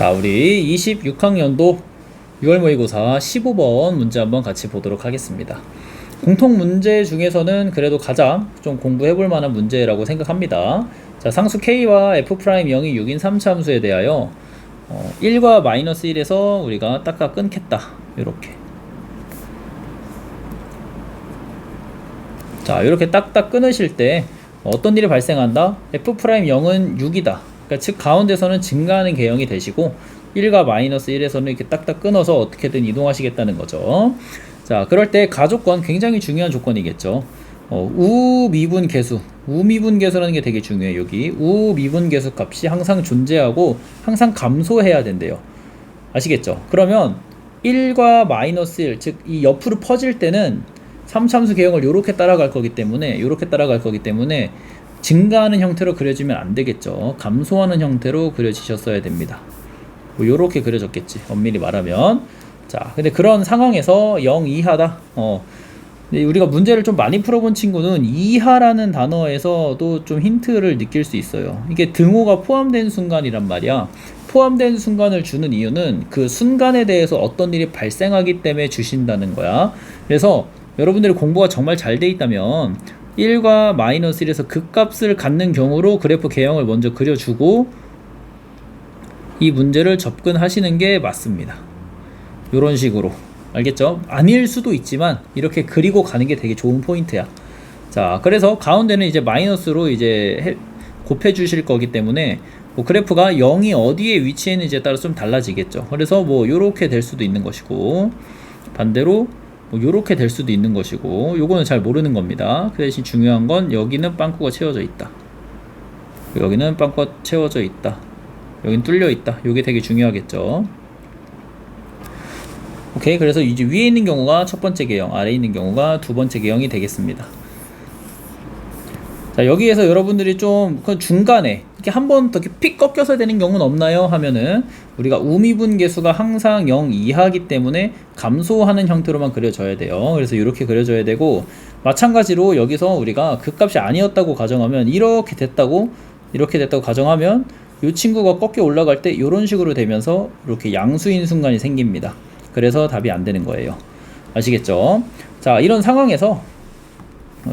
자, 우리 26학년도 6월 모의고사 15번 문제 한번 같이 보도록 하겠습니다. 공통 문제 중에서는 그래도 가장 좀 공부해 볼 만한 문제라고 생각합니다. 자, 상수 K와 F'0이 6인 3차 함수에 대하여 1과 마이너스 1에서 우리가 닦아 끊겠다. 이렇게. 자, 이렇게 딱딱 끊으실 때 어떤 일이 발생한다? F'0은 6이다. 그러니까 즉 가운데서는 증가하는 개형이 되시고 1과 마이너스 1에서는 이렇게 딱딱 끊어서 어떻게든 이동하시겠다는 거죠. 자, 그럴 때 가조건 굉장히 중요한 조건이겠죠. 우미분 계수, 우미분 계수라는 게 되게 중요해요. 여기 우미분 계수 값이 항상 존재하고 항상 감소해야 된대요. 아시겠죠? 그러면 1과 마이너스 1, 즉 이 옆으로 퍼질 때는 3참수 개형을 요렇게 따라갈 거기 때문에 증가하는 형태로 그려지면 안 되겠죠. 감소하는 형태로 그려지셨어야 됩니다. 뭐 요렇게 그려졌겠지, 엄밀히 말하면. 자, 근데 그런 상황에서 0 이하다. 근데 우리가 문제를 좀 많이 풀어본 친구는 이하라는 단어에서도 좀 힌트를 느낄 수 있어요. 이게 등호가 포함된 순간이란 말이야. 포함된 순간을 주는 이유는 그 순간에 대해서 어떤 일이 발생하기 때문에 주신다는 거야. 그래서 여러분들이 공부가 정말 잘 돼 있다면 1과 마이너스 1에서 극값을 갖는 경우로 그래프 개형을 먼저 그려주고 이 문제를 접근하시는 게 맞습니다. 이런 식으로. 알겠죠? 아닐 수도 있지만 이렇게 그리고 가는 게 되게 좋은 포인트야. 자, 그래서 가운데는 이제 마이너스로 이제 곱해 주실 거기 때문에 뭐 그래프가 0이 어디에 위치해 있는지에 따라 좀 달라지겠죠. 그래서 뭐 요렇게 될 수도 있는 것이고 반대로 뭐 요렇게 될 수도 있는 것이고, 요거는 잘 모르는 겁니다. 그 대신 중요한 건 여기는 빵꾸가 채워져 있다, 여기는 빵꾸가 채워져 있다, 여긴 뚫려 있다. 요게 되게 중요하겠죠. 오케이. 그래서 이제 위에 있는 경우가 첫 번째 개형, 아래에 있는 경우가 두 번째 개형이 되겠습니다. 자, 여기에서 여러분들이 좀 그 중간에 이렇게 한 번 더 이렇게 픽 꺾여서 되는 경우는 없나요? 하면은 우리가 우미분 계수가 항상 0 이하이기 때문에 감소하는 형태로만 그려져야 돼요. 그래서 이렇게 그려져야 되고, 마찬가지로 여기서 우리가 그 값이 아니었다고 가정하면 이렇게 됐다고 가정하면 이 친구가 꺾여 올라갈 때 이런 식으로 되면서 이렇게 양수인 순간이 생깁니다. 그래서 답이 안 되는 거예요. 아시겠죠? 자, 이런 상황에서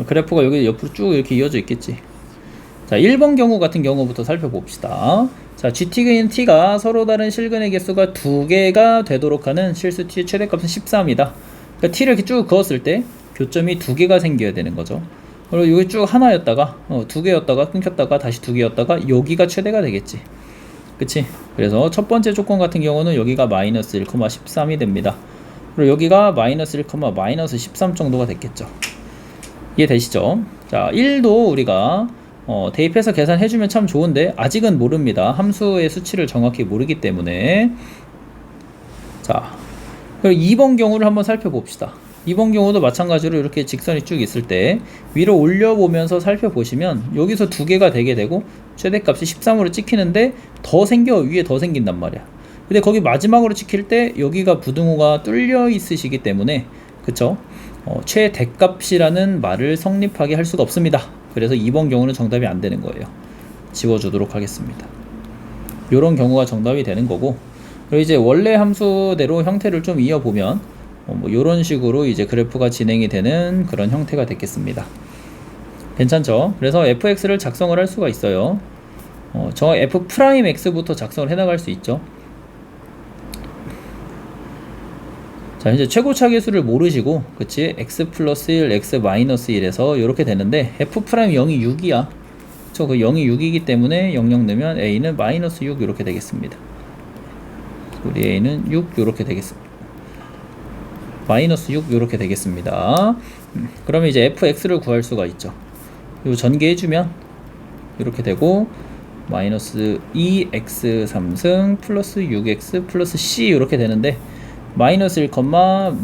그래프가 여기 옆으로 쭉 이렇게 이어져 있겠지. 자, 1번 경우 같은 경우부터 살펴봅시다. 자, GT인 T가 서로 다른 실근의 개수가 2개가 되도록 하는 실수 T의 최대값은 13이다. 그러니까 T를 이렇게 쭉 그었을 때 교점이 2개가 생겨야 되는 거죠. 그리고 여기 쭉 하나였다가 2개였다가 끊겼다가 다시 2개였다가 여기가 최대가 되겠지. 그치? 그래서 첫 번째 조건 같은 경우는 여기가 마이너스 1, 13이 됩니다. 그리고 여기가 마이너스 1, 마이너스 13 정도가 됐겠죠. 이해되시죠? 자, 1도 우리가 대입해서 계산해주면 참 좋은데 아직은 모릅니다. 함수의 수치를 정확히 모르기 때문에. 자, 그리고 2번 경우를 한번 살펴봅시다. 2번 경우도 마찬가지로 이렇게 직선이 쭉 있을 때 위로 올려보면서 살펴보시면 여기서 2개가 되게 되고 최대값이 13으로 찍히는데 위에 더 생긴단 말이야. 근데 거기 마지막으로 찍힐 때 여기가 부등호가 뚫려 있으시기 때문에, 그쵸? 최대값이라는 말을 성립하게 할 수가 없습니다. 그래서 2번 경우는 정답이 안 되는 거예요. 지워주도록 하겠습니다. 요런 경우가 정답이 되는 거고, 그리고 이제 원래 함수대로 형태를 좀 이어보면 뭐 요런 식으로 이제 그래프가 진행이 되는 그런 형태가 되겠습니다. 괜찮죠? 그래서 fx를 작성을 할 수가 있어요. 저 f'x부터 작성을 해나갈 수 있죠. 자, 이제 최고차 계수를 모르시고, 그치? x 플러스 1, x 마이너스 1에서 이렇게 되는데 f'0이 6이야. 그쵸? 그 0이 6이기 때문에 00 넣으면 a는 마이너스 6 이렇게 되겠습니다. 우리 a는 6 이렇게 되겠습니다. 마이너스 6 이렇게 되겠습니다. 그러면 이제 fx를 구할 수가 있죠. 이거 전개해주면 이렇게 되고 마이너스 2x 3승 플러스 6x 플러스 c 이렇게 되는데 마이너스 1,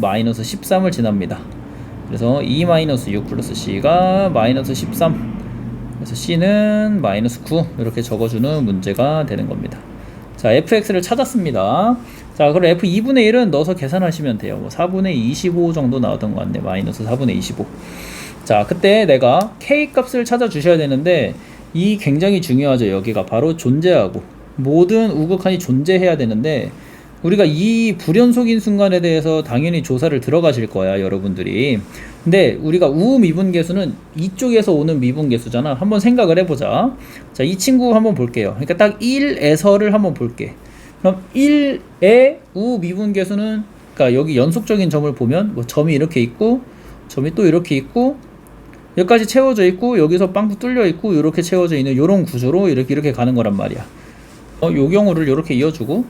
마이너스 13을 지납니다. 그래서 2 마이너스 6 플러스 c가 마이너스 13, 그래서 c는 마이너스 9 이렇게 적어주는 문제가 되는 겁니다. 자, fx를 찾았습니다. 자, 그럼 f2분의 1은 넣어서 계산하시면 돼요. 뭐 4분의 25 정도 나왔던 것 같네. 마이너스 4분의 25. 자, 그때 내가 k 값을 찾아 주셔야 되는데 이 굉장히 중요하죠. 여기가 바로 존재하고 모든 우극한이 존재해야 되는데 우리가 이 불연속인 순간에 대해서 당연히 조사를 들어가실 거야, 여러분들이. 근데 우리가 우미분계수는 이쪽에서 오는 미분계수잖아. 한번 생각을 해보자. 자, 이 친구 한번 볼게요. 그러니까 딱 1에서를 한번 볼게. 그럼 1의 우미분계수는, 그러니까 여기 연속적인 점을 보면 뭐 점이 이렇게 있고 점이 또 이렇게 있고 여기까지 채워져 있고 여기서 빵꾸 뚫려 있고 이렇게 채워져 있는 이런 구조로 이렇게 가는 거란 말이야. 요 경우를 이렇게 이어주고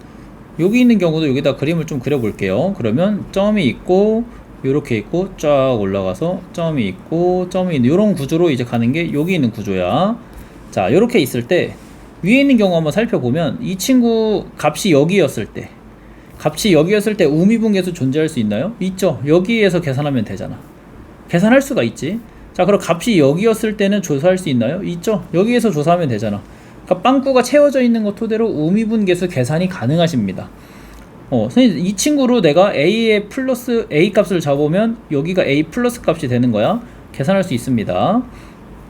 여기 있는 경우도 여기다 그림을 좀 그려볼게요. 그러면 점이 있고 이렇게 있고 쫙 올라가서 점이 있고 점이 있는 이런 구조로 이제 가는 게 여기 있는 구조야. 자, 이렇게 있을 때 위에 있는 경우 한번 살펴보면 이 친구 값이 여기였을 때 우미분계수 존재할 수 있나요? 있죠. 여기에서 계산하면 되잖아. 계산할 수가 있지. 자, 그럼 값이 여기였을 때는 조사할 수 있나요? 있죠. 여기에서 조사하면 되잖아. 그러니까 빵꾸가 채워져 있는 것 토대로 우미분계수 계산이 가능하십니다. 선생님, 이 친구로 내가 A의 플러스 A 값을 잡으면 여기가 A 플러스 값이 되는 거야. 계산할 수 있습니다.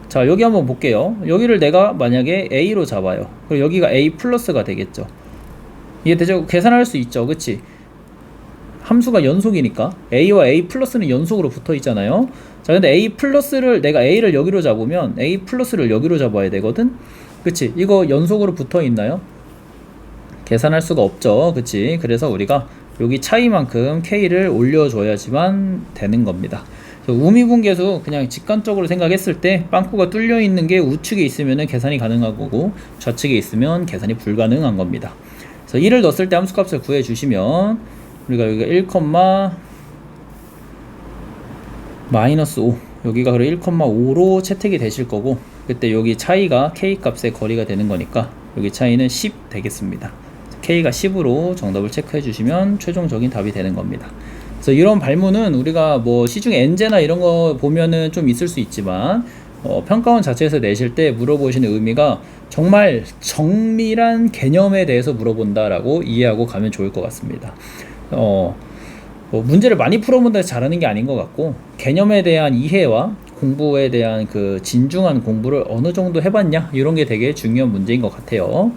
자, 여기 한번 볼게요. 여기를 내가 만약에 A로 잡아요. 그럼 여기가 A 플러스가 되겠죠. 이해되죠? 계산할 수 있죠. 그치? 함수가 연속이니까 A와 A 플러스는 연속으로 붙어 있잖아요. 자, 근데 A 플러스를 내가 A를 여기로 잡으면 A 플러스를 여기로 잡아야 되거든. 그치? 이거 연속으로 붙어 있나요? 계산할 수가 없죠. 그치? 그래서 우리가 여기 차이만큼 K를 올려줘야지만 되는 겁니다. 우미분계수 그냥 직관적으로 생각했을 때 빵꾸가 뚫려 있는 게 우측에 있으면 계산이 가능한 거고 좌측에 있으면 계산이 불가능한 겁니다. 그래서 1을 넣었을 때 함수값을 구해주시면 우리가 여기가 1, 마이너스 5 여기가 그래 1,5로 채택이 되실 거고 그때 여기 차이가 K 값의 거리가 되는 거니까 여기 차이는 10 되겠습니다. K가 10으로 정답을 체크해 주시면 최종적인 답이 되는 겁니다. 그래서 이런 발문은 우리가 뭐 시중 엔제나 이런 거 보면은 좀 있을 수 있지만 평가원 자체에서 내실 때 물어보시는 의미가 정말 정밀한 개념에 대해서 물어본다라고 이해하고 가면 좋을 것 같습니다. 문제를 많이 풀어본다 해서 잘하는 게 아닌 것 같고 개념에 대한 이해와 공부에 대한 그 진중한 공부를 어느 정도 해봤냐 이런 게 되게 중요한 문제인 것 같아요.